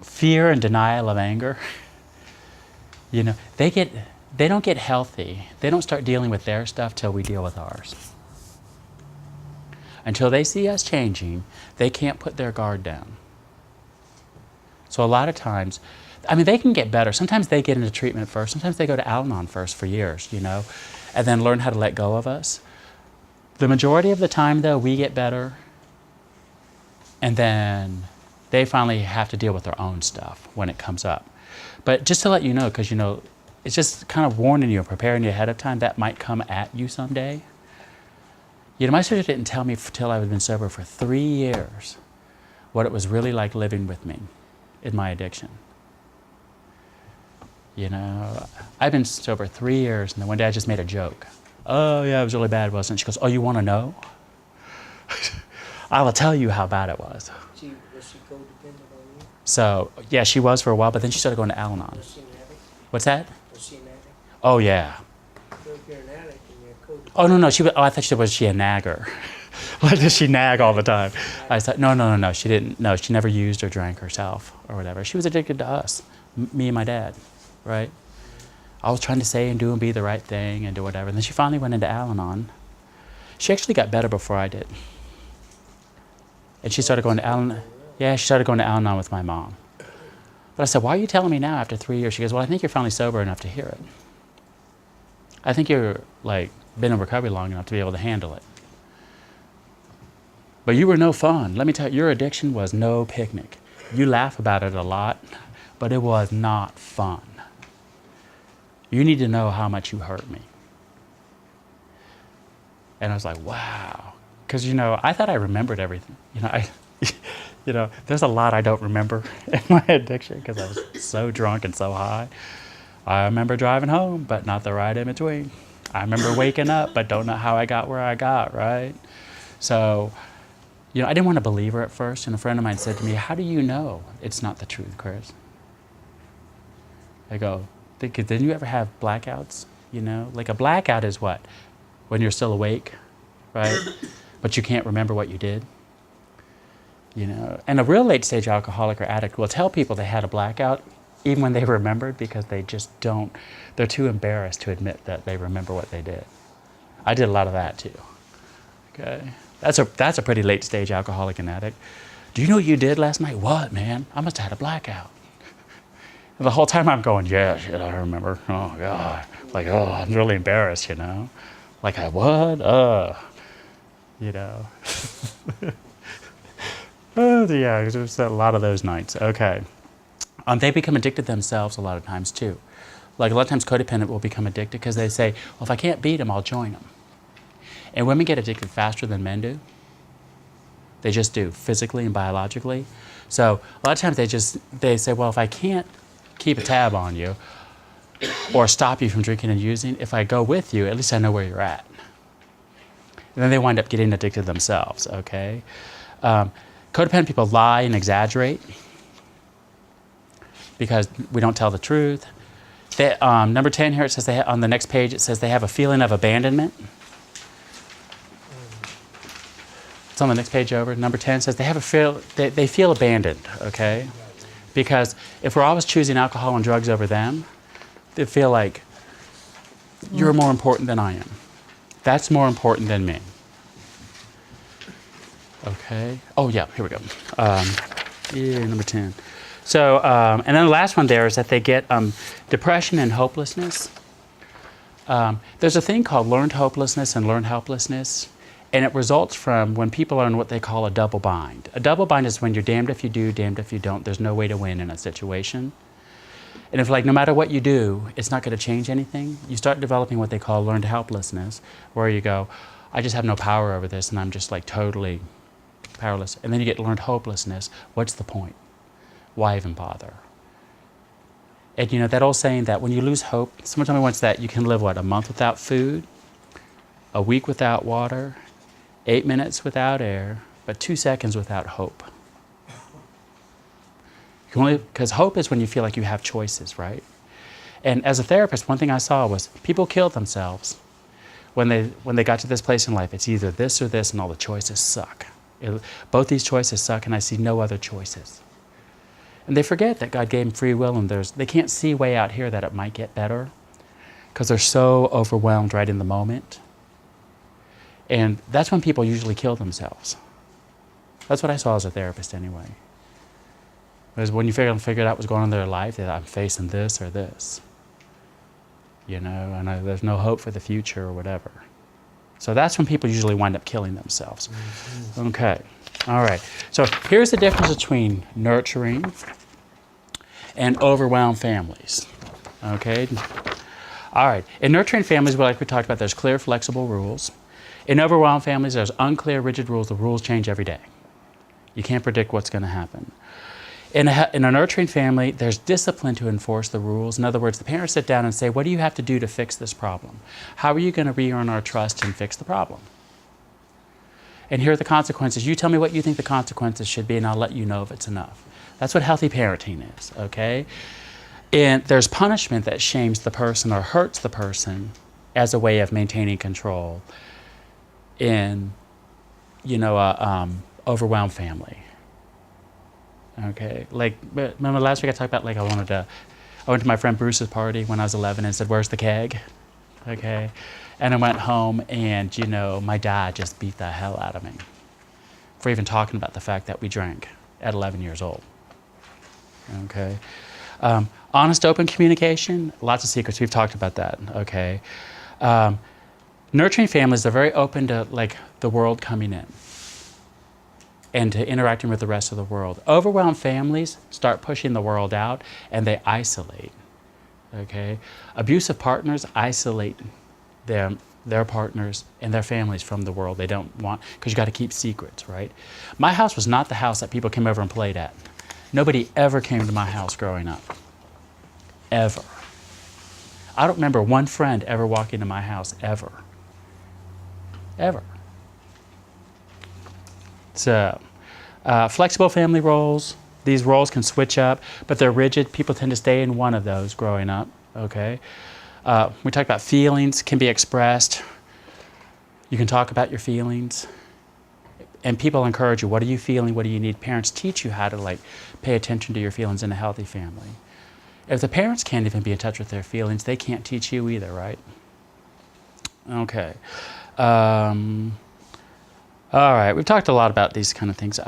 fear and denial of anger, you know, they don't get healthy. They don't start dealing with their stuff till we deal with ours. Until they see us changing, they can't put their guard down. So a lot of times, I mean, they can get better. Sometimes they get into treatment first. Sometimes they go to Al-Anon first for years, you know, and then learn how to let go of us. The majority of the time, though, we get better, and then they finally have to deal with their own stuff when it comes up. But just to let you know, because, you know, it's just kind of warning you, preparing you ahead of time, that might come at you someday. You know, my sister didn't tell me till I had been sober for 3 years what it was really like living with me in my addiction. You know, I've been sober 3 years, and then one day I just made a joke. Oh, yeah, it was really bad, wasn't it? She goes, oh, you want to know? I will tell you how bad it was. Was she codependent on you? So, yeah, she was for a while, but then she started going to Al-Anon. Was she an addict? What's that? Was she an addict? Oh, yeah. So if you're an addict and you're codependent. Oh, no, she was, I thought was she a nagger? Like, does she nag all the time? I thought, no, she didn't. No, she never used or drank herself or whatever. She was addicted to us, me and my dad, right? I was trying to say and do and be the right thing and do whatever. And then she finally went into Al-Anon. She actually got better before I did. And she started going to Al-Anon. Yeah, she started going to Al-Anon with my mom. But I said, why are you telling me now after 3 years? She goes, well, I think you're finally sober enough to hear it. I think you're, like, been in recovery long enough to be able to handle it. But you were no fun. Let me tell you, your addiction was no picnic. You laugh about it a lot, but it was not fun. You need to know how much you hurt me. And I was like, wow. Because, you know, I thought I remembered everything. You know, there's a lot I don't remember in my addiction because I was so drunk and so high. I remember driving home, but not the ride in between. I remember waking up, but don't know how I got where I got, right? So, you know, I didn't want to believe her at first. And a friend of mine said to me, how do you know it's not the truth, Chris? I go, didn't you ever have blackouts? You know, like a blackout is what? When you're still awake, right? But you can't remember what you did. You know, and a real late stage alcoholic or addict will tell people they had a blackout even when they remembered because they just don't, they're too embarrassed to admit that they remember what they did. I did a lot of that too, okay? That's a pretty late stage alcoholic and addict. Do you know what you did last night? What, man? I must have had a blackout. And the whole time I'm going, yeah, shit, I remember. Oh, God. Like, oh, I'm really embarrassed, you know? Like, I what? You know? Oh, yeah, there's a lot of those nights. Okay. They become addicted themselves a lot of times, too. Like, a lot of times codependent will become addicted because they say, well, if I can't beat them, I'll join them. And women get addicted faster than men do. They just do, physically and biologically. So a lot of times they say, well, if I can't keep a tab on you or stop you from drinking and using, if I go with you, at least I know where you're at. And then they wind up getting addicted themselves, okay? Codependent people lie and exaggerate because we don't tell the truth. Number 10 here, it says on the next page, it says they have a feeling of abandonment. It's on the next page over. Number 10 says they feel abandoned, okay? Because if we're always choosing alcohol and drugs over them, they feel like you're more important than I am. That's more important than me. Okay. Oh, yeah, here we go. Number 10. So, and then the last one there is that they get depression and hopelessness. There's a thing called learned hopelessness and learned helplessness. And it results from when people are in what they call a double bind. A double bind is when you're damned if you do, damned if you don't. There's no way to win in a situation. And if, like, no matter what you do, it's not going to change anything, you start developing what they call learned helplessness, where you go, I just have no power over this, and I'm just, like, totally powerless. And then you get learned hopelessness. What's the point? Why even bother? And, you know, that old saying that when you lose hope, someone told me once that you can live, what, a month without food, a week without water, 8 minutes without air, but 2 seconds without hope. Because hope is when you feel like you have choices, right? And as a therapist, one thing I saw was people killed themselves when they got to this place in life. It's either this or this, and all the choices suck. Both these choices suck, and I see no other choices. And they forget that God gave them free will, and they can't see way out here that it might get better because they're so overwhelmed right in the moment. And that's when people usually kill themselves. That's what I saw as a therapist anyway. Because when you figured out what's going on in their life, that I'm facing this or this. You know, and there's no hope for the future or whatever. So that's when people usually wind up killing themselves. Mm-hmm. Okay. All right. So here's the difference between nurturing and overwhelmed families. Okay. All right. In nurturing families, like we talked about, there's clear, flexible rules. In overwhelmed families, there's unclear, rigid rules. The rules change every day. You can't predict what's going to happen. In a nurturing family, there's discipline to enforce the rules. In other words, the parents sit down and say, what do you have to do to fix this problem? How are you going to re-earn our trust and fix the problem? And here are the consequences. You tell me what you think the consequences should be, and I'll let you know if it's enough. That's what healthy parenting is, okay? And there's punishment that shames the person or hurts the person as a way of maintaining control in, overwhelmed family. Okay, like, remember last week I talked about, like, I went to my friend Bruce's party when I was 11 and said, where's the keg? Okay, and I went home and, my dad just beat the hell out of me for even talking about the fact that we drank at 11 years old. Okay, honest, open communication, lots of secrets, we've talked about that, okay. Nurturing families are very open to, like, the world coming in and to interacting with the rest of the world. Overwhelmed families start pushing the world out and they isolate, okay? Abusive partners isolate their partners and their families from the world. They don't want, because you got to keep secrets, right? My house was not the house that people came over and played at. Nobody ever came to my house growing up, ever. I don't remember one friend ever walking to my house, ever. Ever. So, flexible family roles. These roles can switch up, but they're rigid. People tend to stay in one of those growing up, okay? We talked about feelings can be expressed. You can talk about your feelings. And people encourage you, what are you feeling? What do you need? Parents teach you how to, like, pay attention to your feelings in a healthy family. If the parents can't even be in touch with their feelings, they can't teach you either, right? Okay. All right, we've talked a lot about these kind of things.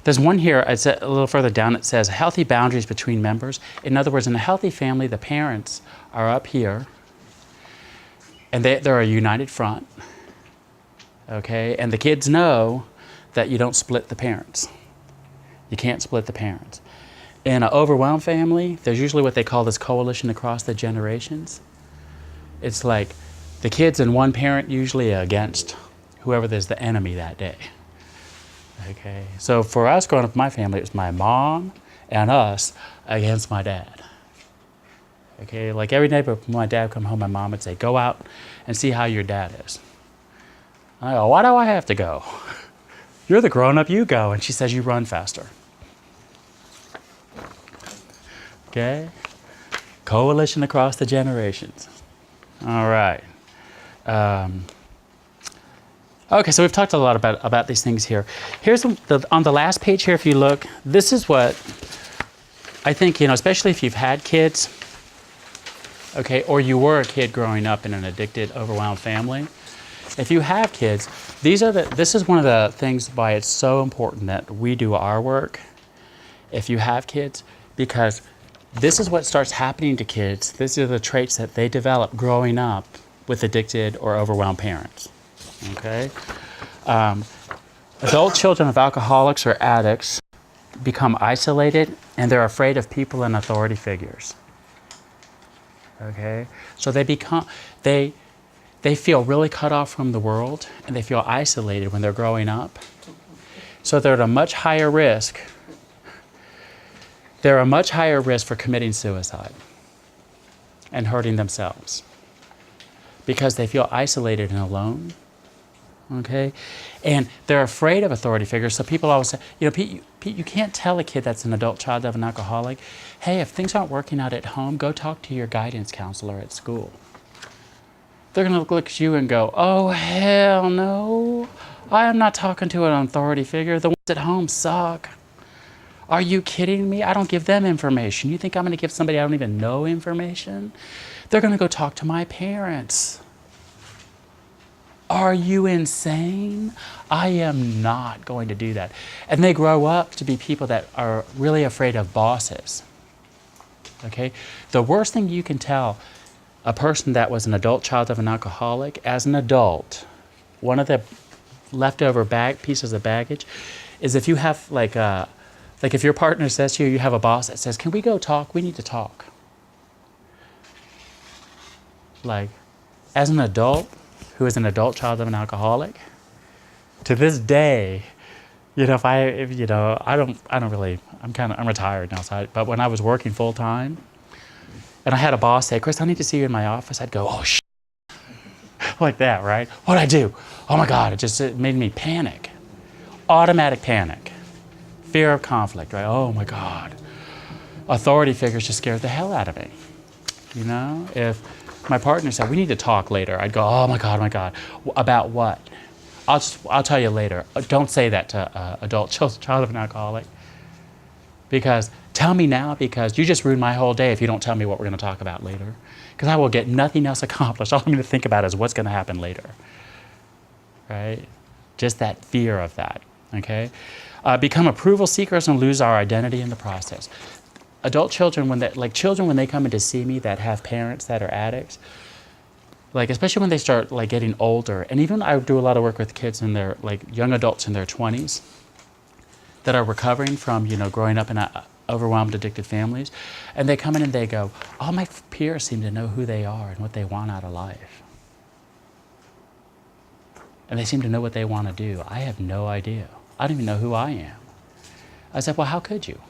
There's one here, it's a little further down, it says healthy boundaries between members. In other words, in a healthy family, the parents are up here, and they're a united front, okay? And the kids know that you don't split the parents. You can't split the parents. In an overwhelmed family, there's usually what they call this coalition across the generations. It's like the kids and one parent usually against whoever is the enemy that day. Okay, so for us growing up in my family, it was my mom and us against my dad. Okay, like every day when my dad would come home, my mom would say, go out and see how your dad is. I go, why do I have to go? You're the grown-up, you go. And she says, you run faster. Okay, coalition across the generations. All right. Okay, so we've talked a lot about these things here. Here's on the last page here, if you look, this is what I think, especially if you've had kids, okay, or you were a kid growing up in an addicted, overwhelmed family. If you have kids, this is one of the things why it's so important that we do our work if you have kids, because this is what starts happening to kids. These are the traits that they develop growing up with addicted or overwhelmed parents. Okay? Adult children of alcoholics or addicts become isolated and they're afraid of people and authority figures. Okay? So they feel really cut off from the world and they feel isolated when they're growing up. So they're at a much higher risk. They're a much higher risk for committing suicide and hurting themselves because they feel isolated and alone. Okay, and they're afraid of authority figures. So people always say, Pete, you can't tell a kid that's an adult child of an alcoholic, hey, if things aren't working out at home, go talk to your guidance counselor at school. They're going to look at you and go, oh, hell no. I am not talking to an authority figure. The ones at home suck. Are you kidding me? I don't give them information. You think I'm going to give somebody I don't even know information? They're going to go talk to my parents. Are you insane? I am not going to do that. And they grow up to be people that are really afraid of bosses. Okay? The worst thing you can tell a person that was an adult child of an alcoholic, as an adult, one of the leftover pieces of baggage is if you have like if your partner says to you, you have a boss that says, "Can we go talk? We need to talk." Like, as an adult who is an adult child of an alcoholic, to this day, I'm retired now, but when I was working full time, and I had a boss say, "Chris, I need to see you in my office," I'd go, "Oh, like that, right? What'd I do? Oh my God, it made me panic. Automatic panic. Fear of conflict, right? Oh my God. Authority figures just scared the hell out of me. You know, if my partner said, "We need to talk later," I'd go, "Oh my God, my God. About what? I'll tell you later." Don't say that to adult child of an alcoholic. Because tell me now, because you just ruined my whole day if you don't tell me what we're going to talk about later. Because I will get nothing else accomplished. All I'm going to think about is what's going to happen later. Right? Just that fear of that. Okay? Become approval seekers and lose our identity in the process. Adult children, when they come in to see me that have parents that are addicts, like especially when they start like getting older, and even I do a lot of work with kids in their like young adults in their 20s that are recovering from growing up in overwhelmed, addicted families, and they come in and they go, "All my peers seem to know who they are and what they want out of life, and they seem to know what they want to do. I have no idea. I don't even know who I am." I said, "Well, how could you?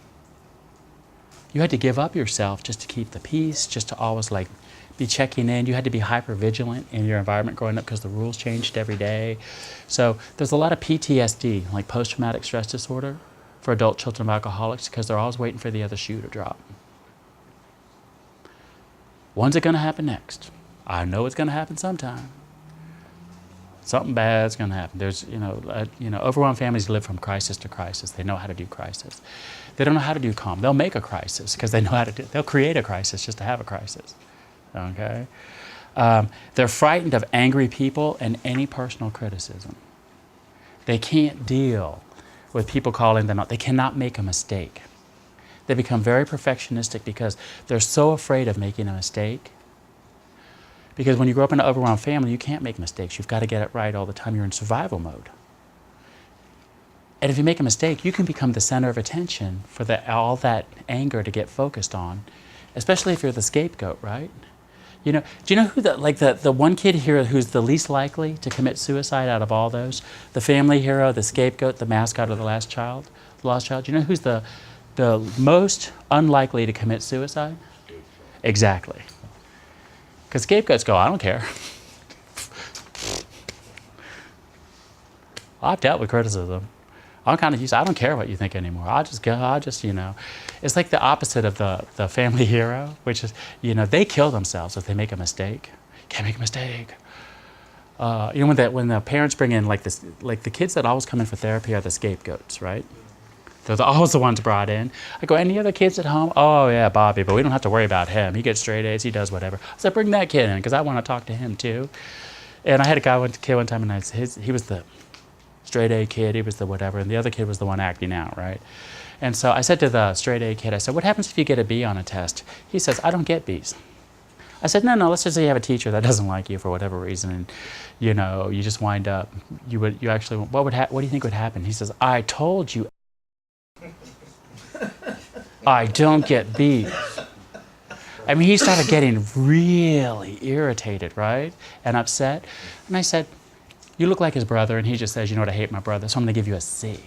You had to give up yourself just to keep the peace, just to always like be checking in. You had to be hyper vigilant in your environment growing up because the rules changed every day." So there's a lot of PTSD, like post-traumatic stress disorder, for adult children of alcoholics because they're always waiting for the other shoe to drop. When's it going to happen next? I know it's going to happen sometime. Something bad's going to happen. There's, overwhelmed families live from crisis to crisis. They know how to do crisis. They don't know how to do calm. They'll make a crisis because they know how to they'll create a crisis just to have a crisis. Okay? They're frightened of angry people and any personal criticism. They can't deal with people calling them out. They cannot make a mistake. They become very perfectionistic because they're so afraid of making a mistake. Because when you grow up in an overwhelmed family, you can't make mistakes. You've got to get it right all the time. You're in survival mode. And if you make a mistake, you can become the center of attention for all that anger to get focused on, especially if you're the scapegoat, right? Do you know who the one kid here who's the least likely to commit suicide out of all those? The family hero, the scapegoat, the mascot of the lost child. Do you know who's the most unlikely to commit suicide? Exactly. Because scapegoats go, "I don't care. I've dealt with criticism. I'm kind of used to, I don't care what you think anymore. It's like the opposite of the family hero, which is, they kill themselves if they make a mistake. Can't make a mistake. When the parents bring in like the kids that always come in for therapy are the scapegoats, right? They're always the ones brought in. I go, "Any other kids at home?" "Oh yeah, Bobby, but we don't have to worry about him. He gets straight A's, he does whatever." I said, "Bring that kid in because I want to talk to him too." And I had a kid one time, and he was the straight A kid, he was the whatever, and the other kid was the one acting out, right? And so I said to the straight A kid, I said, "What happens if you get a B on a test?" He says, "I don't get B's." I said, no, let's just say you have a teacher that doesn't like you for whatever reason, and you just wind up, what do you think would happen? He says, "I told you I don't get B's." I mean, he started getting really irritated, right? And upset. And I said, "You look like his brother." And he just says, "You know what, I hate my brother, so I'm going to give you a C."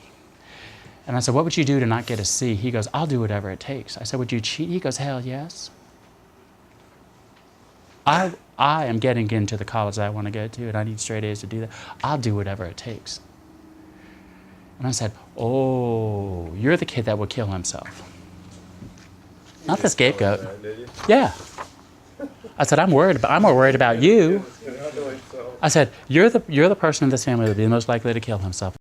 And I said, "What would you do to not get a C?" He goes, "I'll do whatever it takes." I said, "Would you cheat?" He goes, "Hell yes. I am getting into the college I want to go to, and I need straight A's to do that. I'll do whatever it takes." And I said, "Oh, you're the kid that would kill himself." Not the scapegoat. Yeah. I said, I'm more worried about you. I said, you're the person in this family that would be most likely to kill himself.